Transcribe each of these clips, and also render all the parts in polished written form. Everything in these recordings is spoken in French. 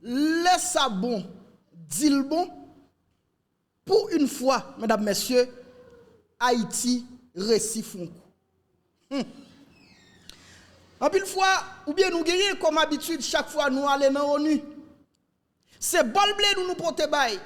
laisse ça bon, dis le bon. Pour une fois, mesdames, messieurs, Haïti récit font coup. En pile fois, ou bien nous gagnons comme habitude, chaque fois nous allons dans l'ONU. C'est bol blé nous porter bail.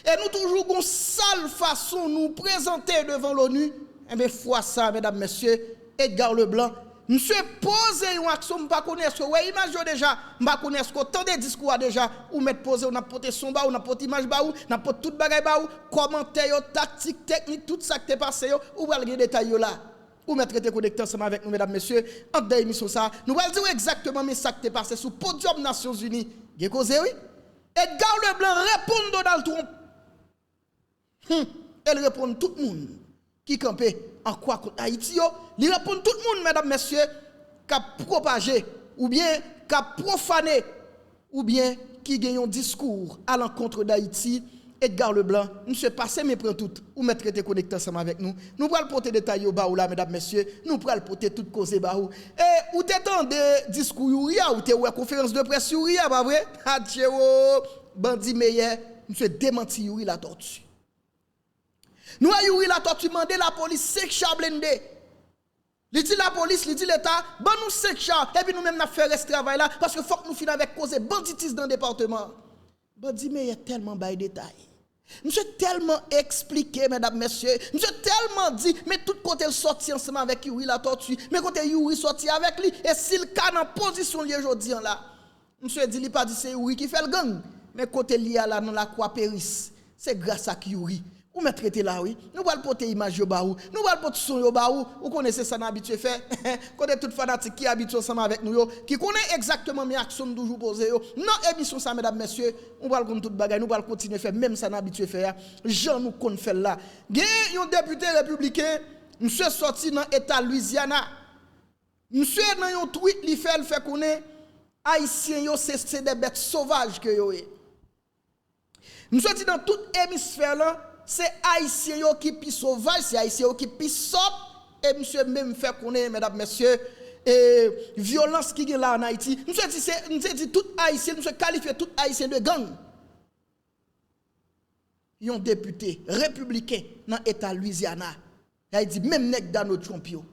Et nous toujours une sale façon nous présenter devant l'ONU. Et bien, fois ça, mesdames, messieurs, Edgar Leblanc, monsieur pose une action, je ne connais pas, ouais, image déjà, je ne connais pas, tant de discours déjà, ou mettre posé, ou n'a porté son bas, ou n'a porté image bas, ou n'a porté toute bagaille bas, ou commentaire, tactique, technique, tout ça qui est passé, ou va le détail là. Ou mettre été connecté ensemble avec nous, mesdames, messieurs, en deux émissions ça, nous allons dire exactement mais ça qui est passé sous podium Nations Unies. Vous avez causé, oui? Edgar Leblanc répond Donald Trump. Elle répond tout le monde qui campait en quoi contre Haïti. Il répond tout le monde, mesdames, messieurs, qui a propagé, ou bien qui a profané, ou bien qui gagne un discours à l'encontre d'Haïti. Edgar Leblanc, monsieur passé mais prend tout, ou mettre été connecté ensemble avec nous. Nous pourrons porter des détails au bas là, mesdames, messieurs, nous pourrons porter toute cause bas. Et ou t'entendez discours Youria, ou t'es ouais conférence de presse Youria, pas vrai? Adieu, bandit meilleur, monsieur démenti Youri la tortue. Nous a Youri la tortue mandé la police 5 chars blindés. Il dit la police, il dit l'État, bon nous 5 chars, et puis nous même n'a fait ce travail là, parce que faut que nous finissons avec cause banditisme dans le département. Bandit meilleur tellement bail détail. Monsieur tellement expliqué, mesdames, messieurs. Monsieur tellement dit, mais tout côté il sorti ensemble avec Youri la tortue, mais côté Youri sorti avec lui, et s'il cas en position lié aujourd'hui là. Monsieur dit, il pas dit c'est Youri qui fait le gang, mais côté lié là dans la croix Péris, c'est grâce à Youri. Ou me traiter là, oui. Nous allons porter image au baou. Nous allons porter son au baou. Vous connaissez ça, n'habitué fait. Connaissez tout fanatique qui habite ensemble avec nous, qui connaît exactement mes actions toujours posées. Non, émission ça, mesdames, messieurs. On va le tout bagaille. Nous allons continuer à faire même ça, n'habitué fait. Jean nous qu'on fait là. Il y a un député républicain, monsieur sorti dans l'État Louisiana. Monsieur dans un tweet, il fait connaître Haïtiens, c'est des bêtes sauvages que yo. Monsieur dit dans tout hémisphère là. C'est Haïtien qui est sauvage, c'est Haïtien qui est sop. Et monsieur même fait connaître, mesdames, messieurs, violence qui est là en Haïti. Monsieur dit tout Haïtien, monsieur qualifie tout Haïtien de gang. Il y a un député républicain dans l'État Louisiana. Il dit même nèg dans notre champion.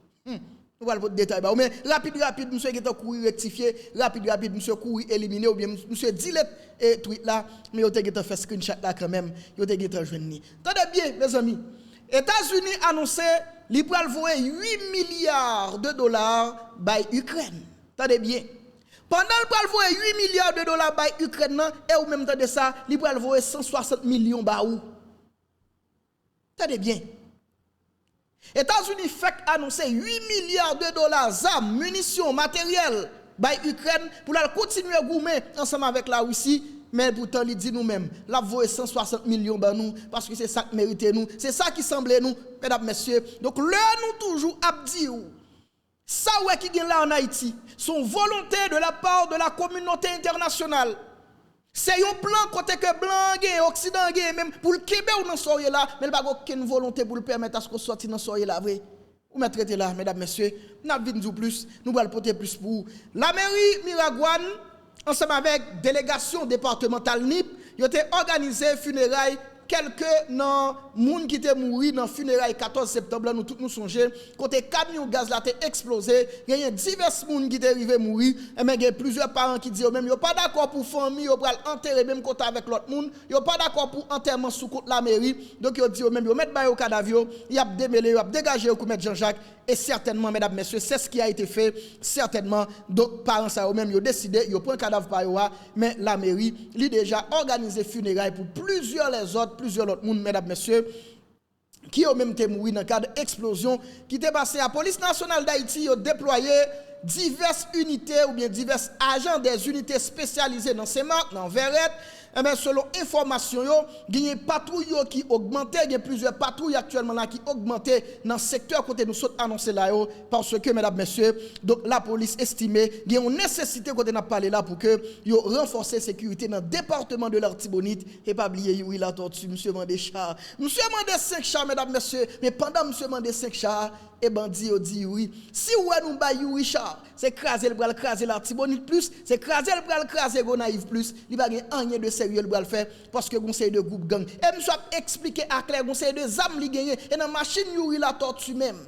Nous allons vous détailler. Mais rapide, monsieur qui est couru rectifier, rapide, monsieur couru éliminer, ou bien monsieur dit le tweet là, mais vous avez fait screenshot là quand même, vous avez joindre. Attendez bien, mes amis. États-Unis annoncé, ils pourraient envoyer 8 milliards de dollars by Ukraine. Attendez bien. Pendant qu'ils pourraient envoyer 8 milliards de dollars by Ukraine, et au même temps de ça, ils pourraient envoyer 160 millions by où? Attendez bien. États-Unis fait annoncer 8 milliards de dollars d'armes, munitions, matériel by Ukraine pour la continuer à goumer ensemble avec la Russie, mais pourtant il dit nous-mêmes, la voie 160 millions ben nous parce que c'est ça qui mérite nous, c'est ça qui semblait nous, mesdames, messieurs. Donc là nous toujours abdi ça ouais qui gagne là en Haïti, sont volonté de la part de la communauté internationale. C'est un plan côté que blanc, occident, même pour le Québec ou dans soirée là, mais il n'y a pas aucune volonté pour le permettre à ce qu'on sorte dans soirée là, vrai. Vous me traitez là, mesdames, messieurs, nous avons plus, nous allons porter plus pour la mairie Miragouane, ensemble avec délégation départementale NIP, ils ont organisé funérailles quelques non moun qui étaient mouri dans funérailles 14 septembre nous tous nous songer côté camion gaz là t'est explosé il y a divers moun qui étaient arrivé mourir et mais il y a plusieurs parents qui disent même yo pas d'accord pour famille yo pral enterrer même côté avec l'autre moun yo pas d'accord pour enterrement sous côté la mairie donc yo dit même yo mettre ba yo cadavre y a démêler yo a dégager pour mettre Jean-Jacques et certainement mesdames messieurs c'est ce qui a été fait certainement donc parents ça eux même yo décidé yo prend cadavre par yo mais la mairie lui déjà organisé funérailles pour plusieurs autres monde mesdames messieurs qui ont même été morts dans le cadre d'explosion qui était passé à la police nationale d'Haïti a déployé diverses unités ou bien divers agents des unités spécialisées dans ces marques dans Verrette. Eh bien, selon information, il y a une patrouille qui augmente, il y a plusieurs patrouilles actuellement là qui augmentent dans le secteur côté nous sommes annoncés là parce que mesdames messieurs, donc la police estimait qu'il y a une nécessité côté n'a parlé là pour que yo renforcer la sécurité dans le département de l'Artibonite et pas oublier oui la tortue monsieur Mandé char. Monsieur Mandé 5 chars mesdames messieurs, mais pendant monsieur Mandé 5 chars et bandit dit oui. Si ouais nous ba oui char, c'est craser le bras, craser l'Artibonite plus, c'est craser le bras, craser Gonaïve plus. Il va rien rien de sérieux le bras le faire parce que conseil de groupe gang. Et me soit expliquer à clair conseil de zam li gagné et dans machine youri la tortue même.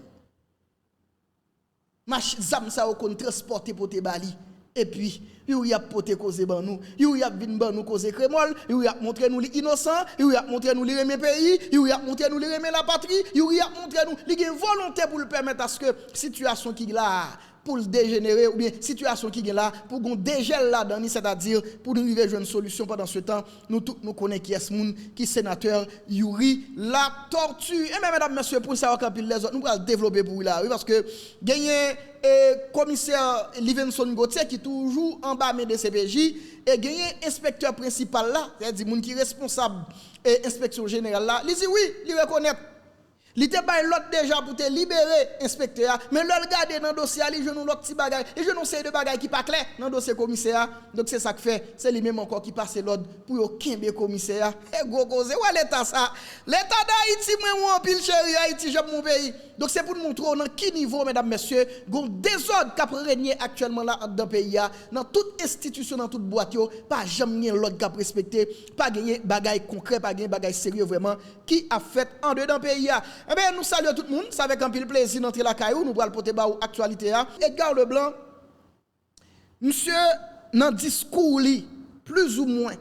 Zam ça on transporter pour te bali. Et puis, il y a poté cause ban nous, il y a vinn ban nous cause crémol, il y a montré nous les innocents, il y a montré nous les remet pays, il y a montré nous les remet la patrie, il y a montré nous les volonté pour le permettre à ce que situation qui là pour le dégénérer ou bien situation qui est là pour qu'on dégèle là dedans, c'est-à-dire pour nous arriver à une solution pendant ce temps nous tous nous connaissons qui est ce monde qui sénateur Yuri la tortue et même mesdames messieurs pour savoir quand les autres nous allons développer pour là oui parce que gagner commissaire Livingston Gauthier qui toujours en bas de CPJ et gagner inspecteur principal là c'est-à-dire monde qui est responsable et inspection générale là il dit oui il reconnaît. Il te bail l'autre déjà pour te libérer inspecteur mais le regarder dans le dossier il je nous l'autre petit bagage et je non sais de bagage qui pas clair dans le dossier commissaire donc c'est ça que fait c'est lui même encore qui passe l'ordre pour yo kembe commissaire et gros cause ouais l'état ça l'état d'Haïti moi en pile chéri Haïti j'aime mon pays donc c'est pour nous montrer dans quel niveau mesdames messieurs gon désordre qui régné actuellement là dans pays dans toute institution dans toute boîte yo pas jamais l'autre qui respecté pas gagner bagage concret pas gagner bagage sérieux vraiment qui a fait en dedans pays. Eh bien, nous saluons tout le monde. C'est avec un peu de plaisir d'entrer la caillou. Nous allons porter à l'actualité. Edgar Leblanc, monsieur, dans le discours, plus ou moins,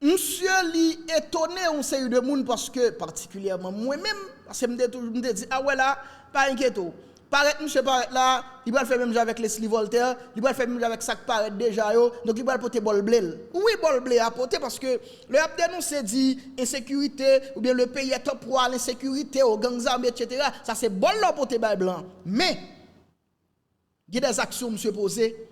monsieur, li étonné on série de monde parce que, particulièrement moi-même, parce que me dit, ah ouais là, pas inquiéto. Paraît monsieur paraît là, il va faire même avec Leslie Voltaire, il va faire même avec ça qui paraît déjà yo, donc il va porter bol blé. Oui, bol blé à porter parce que le a dénoncé dit insécurité ou bien le pays est top pour l'insécurité aux gangs armés etc. Ça c'est bol là porter bail blanc. Mais il y a des actions monsieur posé,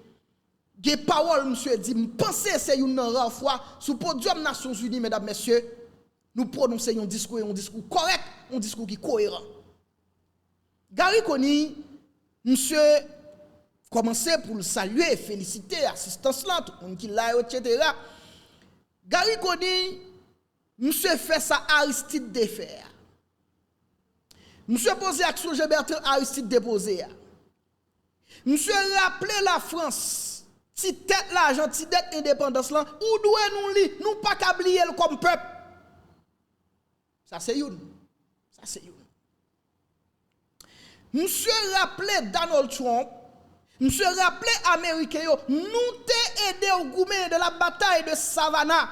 il y a des paroles monsieur dit, pensez c'est une rare fois sous podium Nations Unies mesdames messieurs, nous prononcer un discours correct, un discours qui est cohérent. Gary Koni, monsieur, commencé pour le saluer, féliciter, assistance là, tout le monde qui l'a, etc. Gary Koni, monsieur fait ça Aristide défaire. Monsieur posé action Bertrand Aristide déposé. Monsieur rappelé la France, si tête l'argent, si dette indépendance là, où doit nous li, nous pas qu'oublier comme peuple. Ça c'est une. Ça c'est une. Monsieur rappelé Donald Trump, monsieur rappelé Américain, nous t'ai aidé au gourmet de la bataille de Savannah.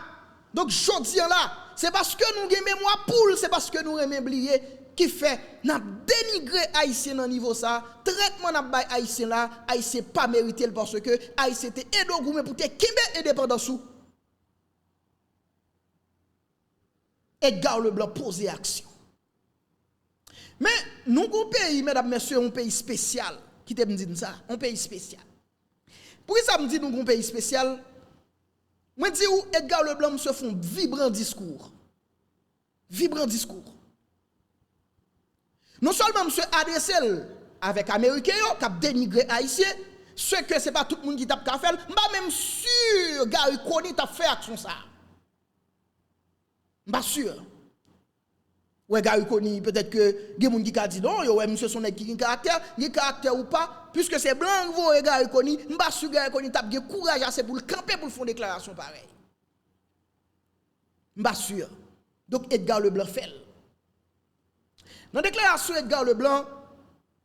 Donc, je dis là, c'est parce que nous avons mémoire poule, c'est parce que nous avons oublié qui fait, n'a dénigré Haïtien dans niveau ça, traitement n'a pas Haïtien là, Haïtien pas mérité parce que Haïtien était aidé au gourmet pour te kimbe indépendance. Edgar Leblanc posé action. Mais nous, un pays, mesdames, messieurs, un pays spécial. Qui te me dit ça? Un pays spécial. Pourquoi ça me dit nous un pays spécial? Moi, je dis où Edgar Leblanc se font vibrant discours. Vibrant discours. Non seulement monsieur adressé avec Américains, qui a dénigré Haïtien, ce que ce n'est pas tout le monde qui tape qu'à faire, je même sûr, Gary Koni t'a fait action ça. Je suis sûr. Ouais, Gary Koni, peut-être que il y a des gens qui ont dit non, ouais, monsieur son qui a caractère ou pas, puisque c'est blanc, vous, Gary Koni, je suis sûr que Gary Koni a le courage assez pour le camper pour faire une déclaration pareille. Je suis sûr. Donc, Edgar Leblanc fait. Dans la déclaration Edgar Leblanc,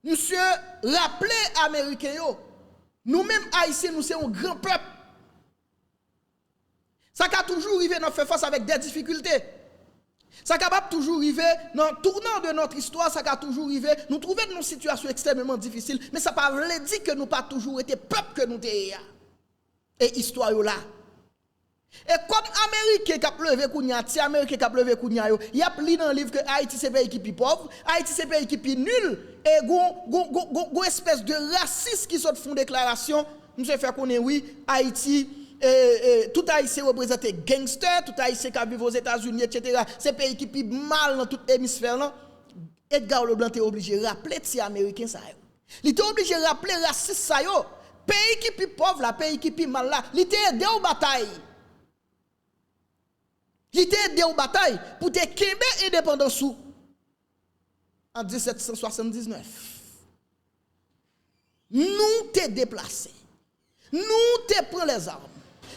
monsieur rappelé Américains, nous-mêmes Haïtiens, nous sommes un grand peuple. Ça a toujours arrivé à faire face avec des difficultés. Ça capable toujours arriver dans le tournant de notre histoire, ça a toujours arrivé nous trouver dans une situation extrêmement difficile, mais ça pas veut dire que nous pas toujours été peuple que nous étions. Et histoire là. Et comme Américain qui a levé kounya, ti Américain qui a levé kounya yo, y a pris dans le livre que Haïti c'est pays qui est pauvre, Haïti c'est pays qui est nul et gon espèce de raciste qui sort font déclaration, nous se fait connaître oui, Haïti tout Haïtien représente gangster, tout Haïtien qui vit aux États-Unis, etc. C'est un pays qui est mal dans tout hémisphère là. Edgar Leblanc est obligé de rappeler ces Américains ça. Il était obligé de rappeler raciste ça yo. Pays qui est pauvre là, pays qui est mal là, il était aidé aux batailles. Il était aidé aux batailles pour te Québec indépendance en 1779. nous te déplacé. Nous te pris les armes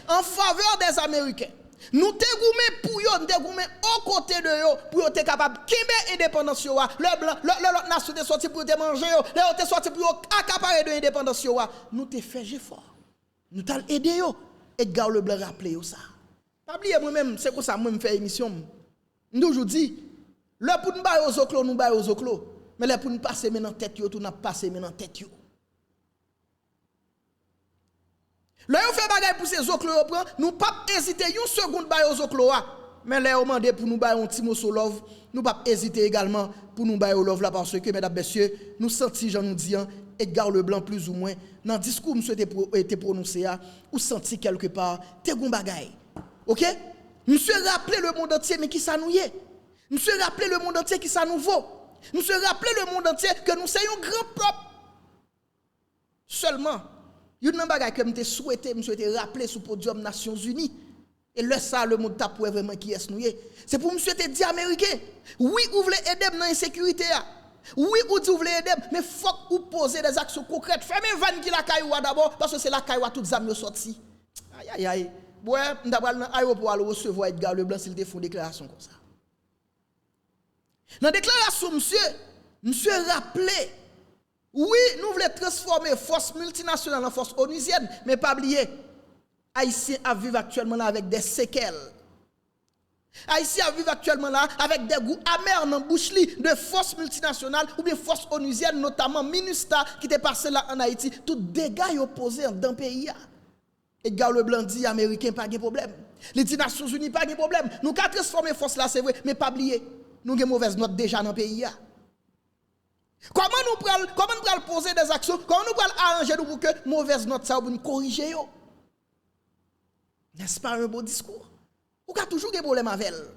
en faveur des Américains. Nous te goumé pour yo, nous te goumé au côté de yo pour yo te capable de indépendance yo. Le blanc, l'autre nation te sorti pour te manger yo, le te sorti pour yo accaparer de indépendance yo. Nous te fait effort. Nous t'al aidé yo. Edgar Leblanc rappelé yo ça. Pas oublier moi-même, c'est comme ça moi me fait émission. Nous toujours dit, le pour nous bailler aux oclos, nous bailler aux oclos. Mais le pour nous passer maintenant tête yo, tout n'a passer maintenant tête yo. Là on fait bagay pour ces oclos prend, nous pas hésiter une seconde bailler aux oclos. Mais là on demande pour nous bailler un petit morceau love, nous pas hésiter également pour nous bailler au love là parce que mesdames messieurs, nous senti Jean nous dit Edgar Leblanc plus ou moins dans discours monsieur était prononcé ou senti quelque part te gon bagay. OK? Monsieur rappeler le monde entier mais qui ça nous y est? Monsieur rappeler le monde entier qui ça nous vaut? Monsieur rappeler le monde entier que nous sommes un grand peuple. Seulement, il y a un bagay que me souhaité rappeler sous podium Nations Unies. Et là ça le monde t'a pour vraiment qui est nous y est. C'est pour monsieur te dire américain. Oui, vous voulez aider dans l'insécurité. Oui, vous voulez aider, mais il faut que vous posez des actions concrètes. Fermez van qui la cailloua d'abord, parce que c'est la cailloua toutes les amis sorti. Aïe, aïe, aïe. Ouais, nous avons dans l'aéroport aller recevoir Edgar Leblanc s'il te fait une déclaration comme ça. Dans la déclaration, monsieur rappelé, oui, nous voulons transformer force multinationale en force onusienne, mais pas oublier, Haïtiens vivent actuellement là avec des séquelles. Haïtiens vivent actuellement là avec des goûts amers dans bouche de forces multinationales ou bien forces onusiennes, notamment MINUSTA qui était passé là en Haïti. Tout dégâts opposés dans le pays. Edgar Leblanc dit Américain pas de problème. Les Nations Unies pas de problème. Nous avons transformé force là, c'est vrai, mais pas oublier. Nous avons une mauvaise note déjà dans le pays. Comment nous prenons poser des actions? Comment nous prenons arranger nous pour que mauvaise note ça pour nous corriger? N'est-ce pas un beau discours? Ou ka toujours des problèmes avec elle.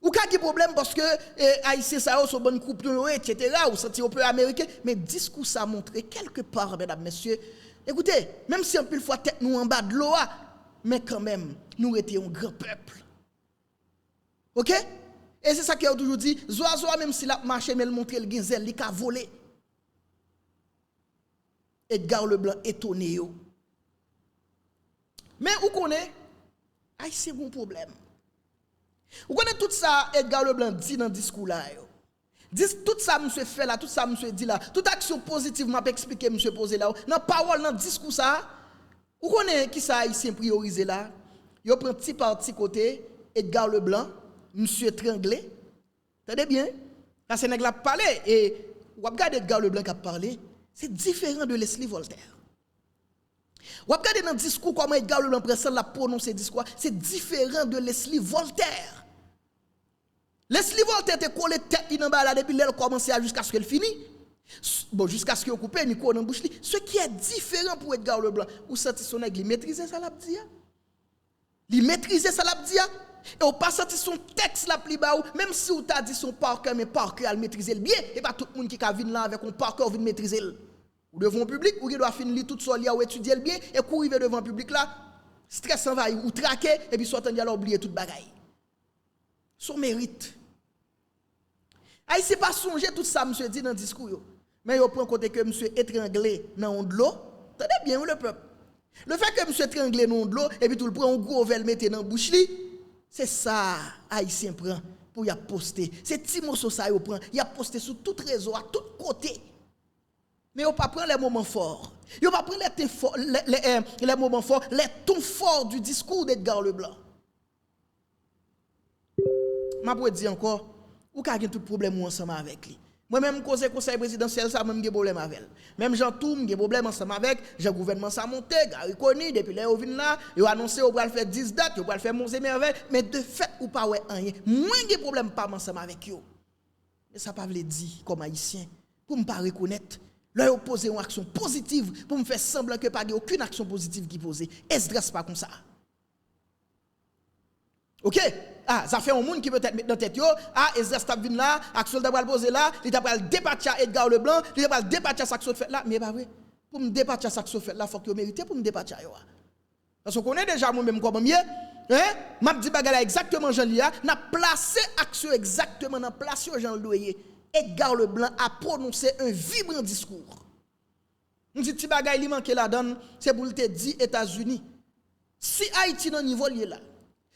Ou ka des problèmes parce que Haïtien ça sont bonne coupe etc. ou senti un peu américain, mais discours ça montre quelque part mesdames messieurs. Écoutez, même si un peu fois tête nous en bas de l'eau, mais quand même nous étions un grand peuple. OK? Et c'est ça qu'il a toujours dit, Zoazo même s'il a marché mais le montrer le ginzel, il a volé. Edgar Leblanc étonné yo. Mais où connaît c'est un problème. Vous connaissez tout ça, Edgar Leblanc dit dans le discours là. Tout ça, monsieur fait là, tout ça, monsieur dit là, toute action positive m'a expliqué, monsieur posé là. Dans la parole, dans le discours ça, vous connaissez qui ça haïtien priorisé là? Vous prenez petit par petit côté, Edgar Leblanc, monsieur Tranglé. Entendez bien? Parce que vous avez parlé, et vous regardez Edgar Leblanc qui a parlé, c'est différent de Leslie Voltaire. Vous regardez dans le discours comment Edgar Leblanc l'a prononcé discours, c'est différent de Leslie Voltaire. Leslie Voltaire était collé tête dans bas depuis elle commencé jusqu'à ce qu'elle finisse. Bon jusqu'à ce qu'il coupe Nico dans bouche. Ce qui est différent pour Edgar Leblanc, ou senti son aigle maîtriser ça l'a dit. Il maîtriser ça l'a dit. Et ou pas senti son texte la plus bas même si ou t'a dit son par cœur mais par cœur à maîtriser bien et pas tout le monde qui ka vinn là avec un par cœur vinn maîtriser. Ou devant le public, ou qui doit finir tout seul, ou étudier le bien, et courir devant le public là, stress envahit, ou traquer, et puis soit on oublier toute bagaille. Son mérite. Aïe, c'est pas songer tout ça, monsieur dit dans le discours. Mais il prend côté que monsieur étranglé dans de l'eau. Tenez bien, le peuple. Le fait que monsieur étranglé dans de l'eau, et puis tout le prend un gros vel mette dans la bouche, c'est ça, Haïtien prend pour y a poster. C'est Timoso ça, il prend, il a posté sur tout réseau, à tout côté. Mais on ne pas prendre les moments forts. On ne pas prendre les moments forts, les tons forts du discours d'Edgar Leblanc. Je peux dire encore, ou avez tout problème ensemble avec lui. Moi-même, conseil présidentiel, ça même j'ai problème avec elle. Même Jean Toum, j'ai problème ensemble avec, j'ai gouvernement ça monté, Gary Koni, depuis là, ils là, ils ont annoncé, ils vont faire 10 dates, ils vont faire Monts et Merveilles, mais de fait, ou pas ouais rien. Moi, j'ai problème pas ensemble avec eux. Mais ça pas veut dire comme haïtien, pour me pas reconnaître. Leur poser une action positive pour me faire semblant que pas aucune action positive qui posée. Est-ce pas comme ça? OK? Ah, ça fait un monde qui peut être dans tête yo. Ah, Esdras t'a vinn là, action d'abord poser là, il t'a pas dépatcher Edgar Leblanc, il t'a pas dépatcher ça que fait là, mais pas vrai. Pour me dépatcher ça que fait là, faut que vous méritez pour me dépatcher yo. Parce qu'on connaît déjà moi même comment mieux. Hein? M'a dit bagala exactement Jean Lia, n'a placé action exactement dans place Jean Loyer. Edgar Leblanc a prononcé un vibrant discours. On dit ti bagay li manke la donne, c'est pour te dire États-Unis. Si Haïti dans niveau lié là,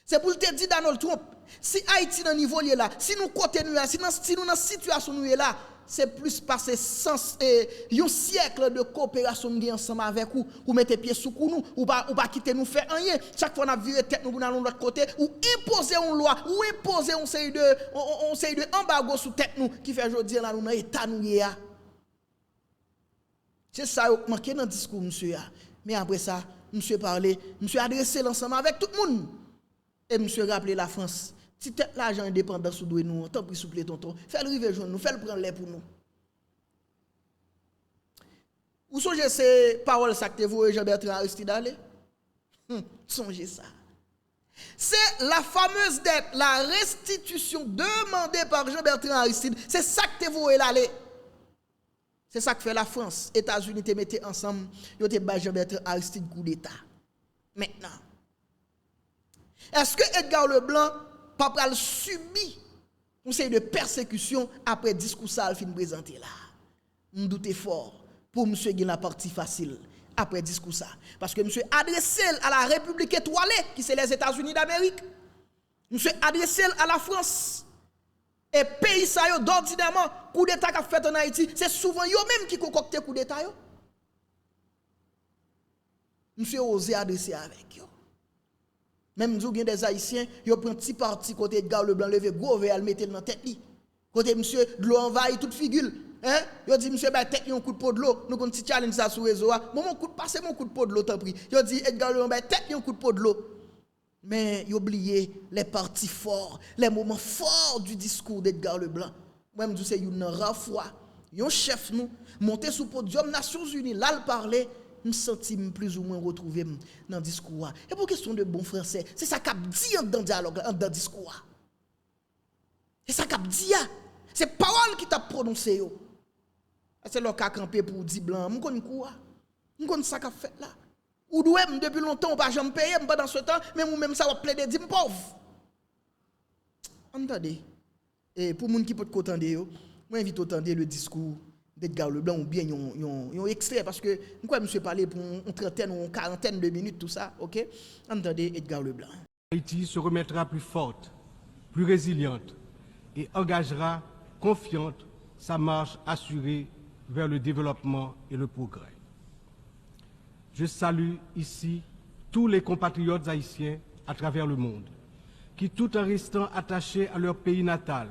c'est pour te dire Donald Trump. Si Haïti dans niveau lié là, si nous côté nous là, si nous dans situation nous là, c'est plus passer sens un siècle de coopération nous ensemble avec ou mettre pied sous nous ou pas quitter nous faire rien. Chaque fois on a viré tête nous pour aller de l'autre côté ou imposer une loi ou imposer on série de embargo sous tête nous qui fait aujourd'hui là nous dans état nous là. C'est ça qui manque dans le discours, monsieur. Mais après ça, monsieur parlait, monsieur adressé l'ensemble avec tout le monde. Et monsieur rappelé la France. Si l'argent indépendant sous nous, tant pis souple tonton, fais le river joindre nous, fais le prendre l'air pour nous. Vous songez ces paroles ça que vous Jean-Bertrand Aristide allez? Songez ça. C'est la fameuse dette, la restitution demandée par Jean-Bertrand Aristide. C'est ça que vous allez. C'est ça que fait la France. États-Unis te mettaient ensemble, ils te bat Jean-Bertrand Aristide coup d'État. Maintenant, est-ce que Edgar Leblanc pas pral subi une série de persécutions après discours ça fin présenté là? On doute fort pour monsieur qui la partie facile après discours ça parce que monsieur adressé à la République étoilée qui c'est les États-Unis d'Amérique. Monsieur adressé à la France. Et pays ça yo d'ordinairement coup d'état qu'a fait en Haïti, c'est souvent yo même qui concocte coup d'état yo. Monsieur osé adresser avec yo. Même nous gen des haïtiens, yo prend petit parti côté Edgar Leblanc levé gros verre mettre dans tête li. Côté monsieur de l'eau envahit toute figure. Hein? Yo dit monsieur ba tête li un coup de pot de l'eau, nous kon ti challenge ça sur réseau. Mon coup de passer mon coup de pot de l'eau tant pris. Yo dit Edgar Leblanc ba tête li un coup de pot de l'eau. Mais il oublié les parties forts, les moments forts du discours d'Edgar Leblanc. Moi, je dis c'est une rare fois, un chef nous, monté sous podium Nations Unies, là, le parler, je me sens plus ou moins retrouvé dans le discours. Et pour question de bon français, c'est ça qu'a dit dans le dialogue, dans le discours. C'est ça qu'a dit. C'est parole qui t'a prononcé. C'est le cas campé pour dire blanc. Je connais quoi? Je connais ça qu'a fait là. Ou douem depuis longtemps, on pas jamais payer, dans ce temps, mais moi même ça va plaider dit pauvre. Entendez. Et pour moun qui peut entendre yo, moi invite entendre le discours d'Edgar Leblanc ou bien yon extrait parce que moi monsieur parler pour une trentaine ou une quarantaine de minutes tout ça, OK? Entendez Edgar Leblanc. Haïti se remettra plus forte, plus résiliente et engagera confiante sa marche assurée vers le développement et le progrès. Je salue ici tous les compatriotes haïtiens à travers le monde, qui tout en restant attachés à leur pays natal,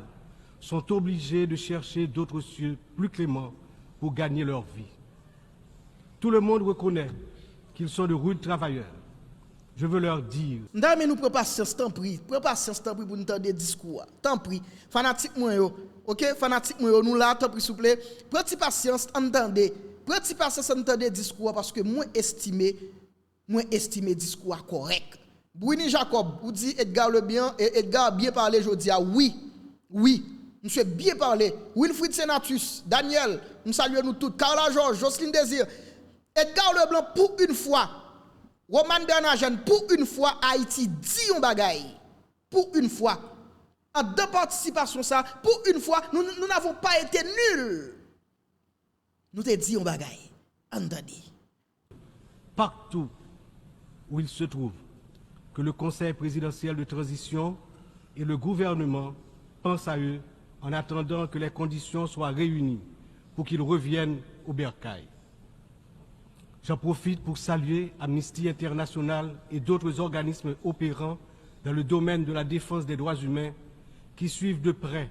sont obligés de chercher d'autres cieux plus cléments pour gagner leur vie. Tout le monde reconnaît qu'ils sont de rudes travailleurs. Je veux leur dire... Mais nous prenons patience, tant pis. Prenons patience, tant pis pour nous entendre des discours. Tant pis. Fanatique moi yo. OK, fanatique moi yo, nous là, tant pis s'il vous plaît. Prenez patience, entendez. Prenez patience, entendez discours parce que moi estimé discours correct. Bruni Jacob, vous dit Edgar Edgar bien parlé aujourd'hui. Oui. Monsieur bien parlé. Wilfried Senatus, Daniel, nous saluons nous tous. Carla Georges, Jocelyne Désir. Edgar Leblanc pour une fois. Roman Bernard, pour une fois, Haïti dit un bagaille. Pour une fois. En deux participations, ça, pour une fois, nous n'avons pas été nuls. Nous te dit un bagaille. Entendez. Partout où il se trouve, que le Conseil présidentiel de transition et le gouvernement pensent à eux en attendant que les conditions soient réunies pour qu'ils reviennent au bercail. J'en profite pour saluer Amnesty International et d'autres organismes opérant dans le domaine de la défense des droits humains qui suivent de près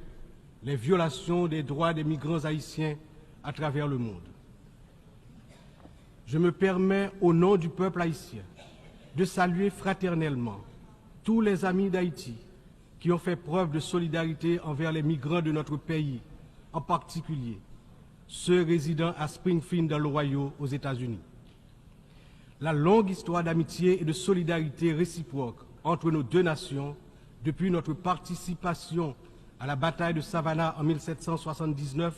les violations des droits des migrants haïtiens à travers le monde. Je me permets, au nom du peuple haïtien, de saluer fraternellement tous les amis d'Haïti qui ont fait preuve de solidarité envers les migrants de notre pays, en particulier ceux résidant à Springfield dans l'Ohio aux États-Unis. La longue histoire d'amitié et de solidarité réciproque entre nos deux nations, depuis notre participation à la bataille de Savannah en 1779,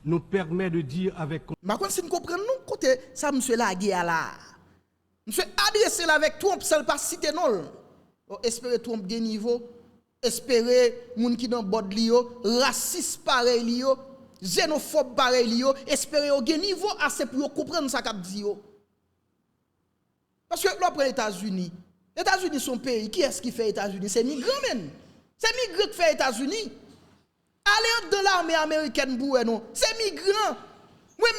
nous permet de dire avec... Mais quand si nous comprenons, côté ça, monsieur Lagué là. Monsieur adressé avec Trump, ça ne pas citer non. Espérer Trump des niveaux, espérer moun qui dans bord li yo, raciste pareil li yo, xénophobe pareil yo, espérer au niveau assez pour comprendre ça qu'a dit yo. Parce que l'autre États-Unis, États-Unis sont pays, qui est-ce qui fait États-Unis? C'est migrants men. C'est migrants qui fait États-Unis. Allez dans l'armée américaine pour non, c'est migrants. Moi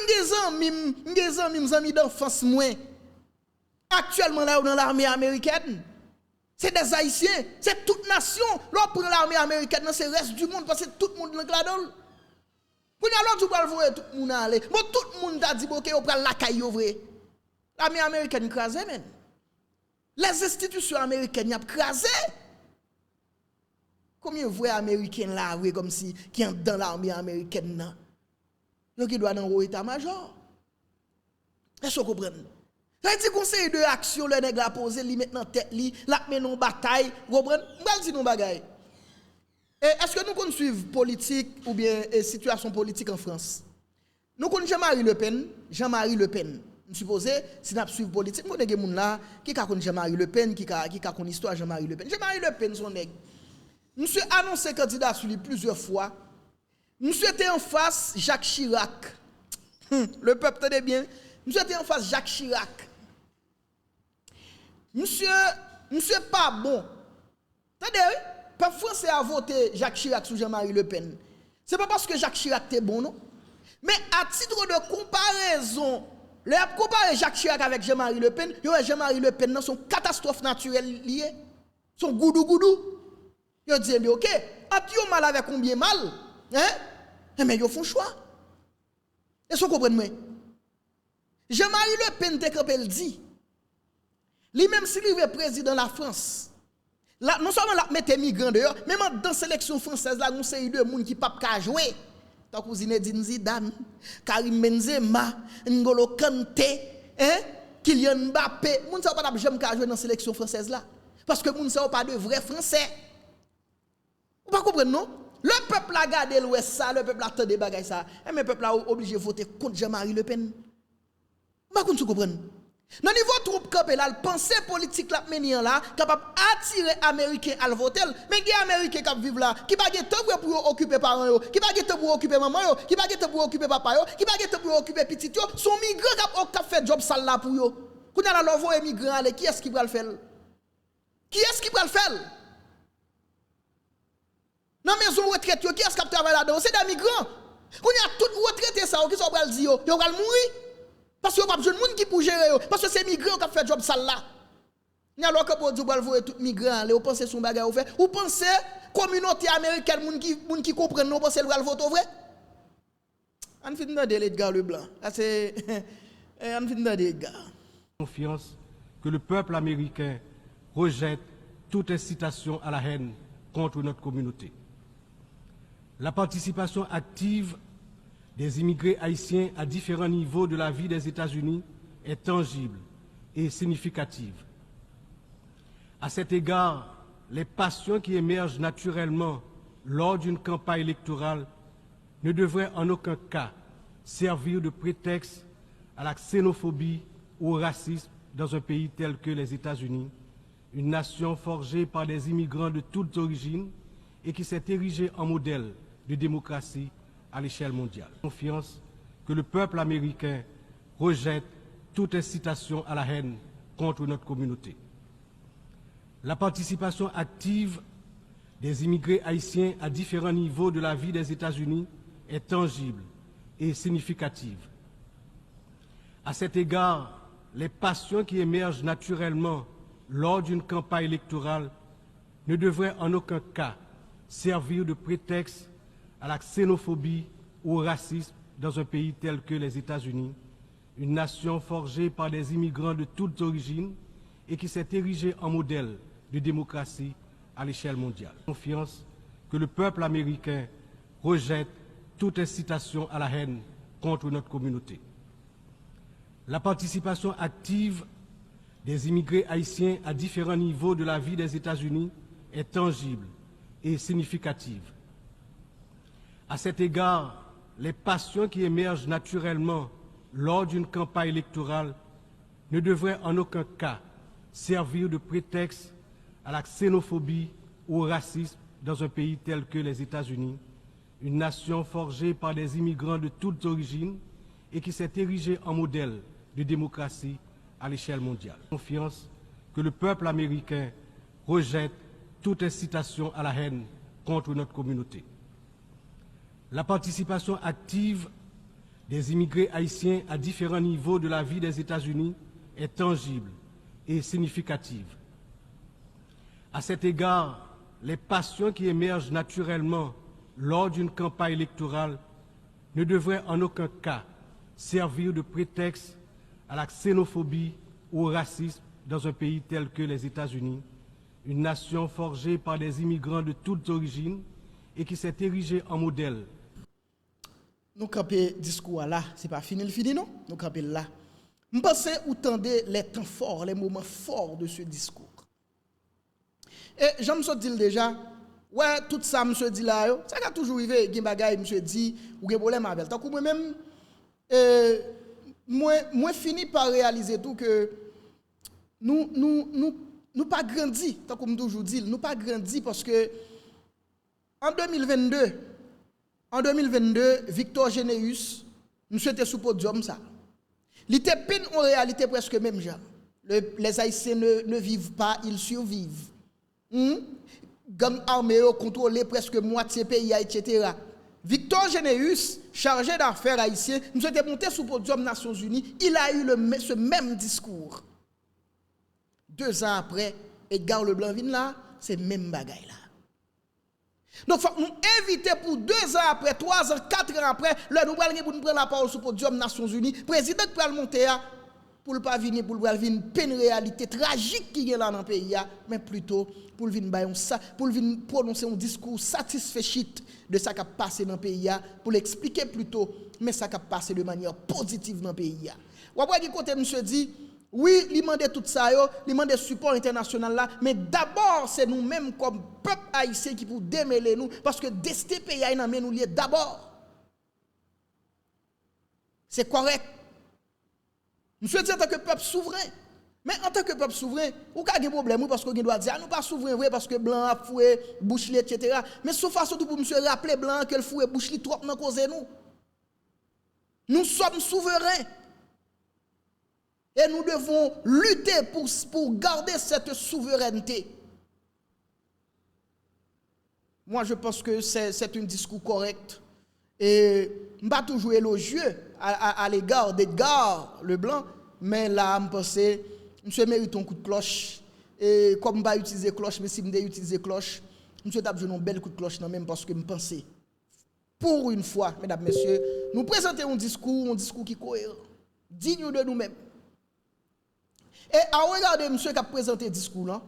des amis d'enfance moi. Actuellement là dans l'armée américaine. C'est des Haïtiens, c'est toute nation. L'on prend l'armée américaine, c'est le reste du monde parce que tout le monde est là dedans. Pour nous allons tout voir tout le monde aller. Bon tout le monde a dit OK, on prend la caille vrai. L'armée américaine crasé men. Les institutions américaines y a crasé. Combien de vrais américains là comme si qui sont dans l'armée américaine là. Yo qui doit dans haut état-major. Est-ce que vous comprenez? Ça dit conseil de action le nèg la poser li maintenant tête li, la met non bataille, vous comprenez? M'bal di non bagay. Est-ce que nous connaissons suivre politique ou bien situation politique en France? Nous connaissons Jean-Marie Le Pen, je suppose si nous suivons politique, nous avons des gens qui connaissent Jean-Marie Le Pen, qui connaissent l'histoire Jean-Marie Le Pen. Jean-Marie Le Pen son nèg. Monsieur annoncé candidat sur lui plusieurs fois. Monsieur était en face Jacques Chirac. Le peuple tenait bien. Monsieur était en face Jacques Chirac. Monsieur pas bon. Attendez, le peuple français a voté Jacques Chirac sur Jean-Marie Le Pen. Ce n'est pas parce que Jacques Chirac était bon, non? Mais à titre de comparaison, le comparer Jacques Chirac avec Jean-Marie Le Pen, Jean-Marie Le Pen, son catastrophe naturelle liée. Son goudou. Yo dit mais OK, a mal avec combien mal? Hein? Mais yo font choix. Est-ce que vous comprenez moi? Jean-Marie Le Pen te kapel dit. Lui même s'il est président de la France. Là, non seulement la mette migrants dehors, même dans la sélection française là, on série de monde qui pas ka jouer. Ta cousine Zinedine Zidane, Karim Benzema, N'Golo Kanté, Kylian Mbappé, moun sa pas jamais ka jouer dans la sélection française là parce que moun sa pas de vrais français. Vous pas comprendre non? Le peuple a gardé l'ouest ça, le peuple a tant de bagages ça. Et mais le peuple a obligé de voter contre Jean-Marie Le Pen. Vous pas comprendre? Dans le niveau troupe campé là, le pensée politique là menien là, capable attirer américain à voter, mais des américains qui vivent là, qui pas de temps pour occuper parents yo, qui pas de temps pour occuper maman yo, qui pas de temps pour occuper papa yo, qui pas de temps pour occuper petit yo, sont migrants qui fait job sale là pour yo. Quand on a l'envoyer migrants aller, qui est-ce qui va le faire? Qui est-ce qui va le faire? Dans maison retraite yo, qui est-ce qui travaille là-dedans? C'est des migrants. Quand on a tout retraité ça, qui sont va le dire yo va mourir. Parce que pas besoin de monde qui pour gérer parce que c'est migrants qui fait job sale là. Ni alors que pour dire voir tout migrants, vous pensez son bagage fait ou pensez communauté américaine monde qui comprennent non pensez le vote vrai. On fin dans les gars le blanc. C'est on fin dans les gars. Confiance que le peuple américain rejette toute incitation à la haine contre notre communauté. La participation active des immigrés haïtiens à différents niveaux de la vie des États-Unis est tangible et significative. À cet égard, les passions qui émergent naturellement lors d'une campagne électorale ne devraient en aucun cas servir de prétexte à la xénophobie ou au racisme dans un pays tel que les États-Unis, une nation forgée par des immigrants de toutes origines et qui s'est érigée en modèle de démocratie à l'échelle mondiale. Confiance que le peuple américain rejette toute incitation à la haine contre notre communauté. La participation active des immigrés haïtiens à différents niveaux de la vie des États-Unis est tangible et significative. À cet égard, les passions qui émergent naturellement lors d'une campagne électorale ne devraient en aucun cas servir de prétexte à la xénophobie ou au racisme dans un pays tel que les États-Unis, une nation forgée par des immigrants de toutes origines et qui s'est érigée en modèle de démocratie à l'échelle mondiale. Confiance que le peuple américain rejette toute incitation à la haine contre notre communauté. La participation active des immigrés haïtiens à différents niveaux de la vie des États-Unis est tangible et significative. À cet égard, les passions qui émergent naturellement lors d'une campagne électorale ne devraient en aucun cas servir de prétexte à la xénophobie ou au racisme dans un pays tel que les États-Unis, une nation forgée par des immigrants de toutes origines et qui s'est érigée en modèle de démocratie à l'échelle mondiale. Confiance que le peuple américain rejette toute incitation à la haine contre notre communauté. La participation active des immigrés haïtiens à différents niveaux de la vie des États-Unis est tangible et significative. À cet égard, les passions qui émergent naturellement lors d'une campagne électorale ne devraient en aucun cas servir de prétexte à la xénophobie ou au racisme dans un pays tel que les États-Unis, une nation forgée par des immigrants de toutes origines et qui s'est érigée en modèle. Nous camper discours là, c'est pas fini le fini non, nous camper là. Je pense ou tendez les temps forts, les moments forts de ce discours. Et j'aime ça dire déjà, ouais, tout ça monsieur dit là yo, ça a toujours arrivé, gen bagay monsieur dit ou gen problème avec. Tant que moi même moi fini par réaliser tout que nous pas grandi, tant comme toujours dit, nous pas grandi parce que en 2022, Victor Généus, nous était sous podium ça. Il était peine en réalité presque même genre. Les Haïtiens ne vivent pas, ils survivent. Gang armé contrôlé presque moitié pays, etc. Victor Généus, chargé d'affaires haïtien, nous était monté sous podium Nations Unies, il a eu ce même discours. 2 ans après, Edgar Leblanc vient là, c'est même bagaille là. Donc, il faut nous inviter pour 2 ans après, 3 ans, 4 ans après, là, nous allons prendre la parole sur le podium Nations Unies. Le président qui va monter pour ne pas venir, pour venir peine réalité tragique qui est là dans le pays, mais plutôt pour venir prononcer un discours satisfait de ce qui a passé dans le pays, pour l'expliquer plutôt, mais ça qui a passé de manière positive dans le pays. Vous voyez, côté monsieur dit, oui, il demande tout ça, il demande support international là, mais d'abord c'est nous-mêmes comme peuple haïtien qui pour démêler nous, parce que destin pays n'a nous lié d'abord. C'est correct. Monsieur dit en tant que peuple souverain, mais en tant que peuple souverain, ou pas de problème parce qu'on doit dire nous pas souverain vrai parce que blanc a foué bouche li etc. Mais sauf façon tout pour monsieur rappeler blanc que le foué bouche li trop dans cause nous. Nous sommes souverains. Et nous devons lutter pour garder cette souveraineté. Moi, je pense que c'est un discours correct. Et je ne suis pas toujours élogieux à l'égard d'Edgar Leblanc, mais là, je pense que monsieur mérite un coup de cloche. Et comme je ne vais pas utiliser cloche, mais si je vais utiliser cloche, monsieur tape un bel coup de cloche, non, même parce que je pense, pour une fois, mesdames, messieurs, nous présentons un discours qui est cohérent, digne de nous-mêmes. Et à regarder monsieur qui a présenté le discours là,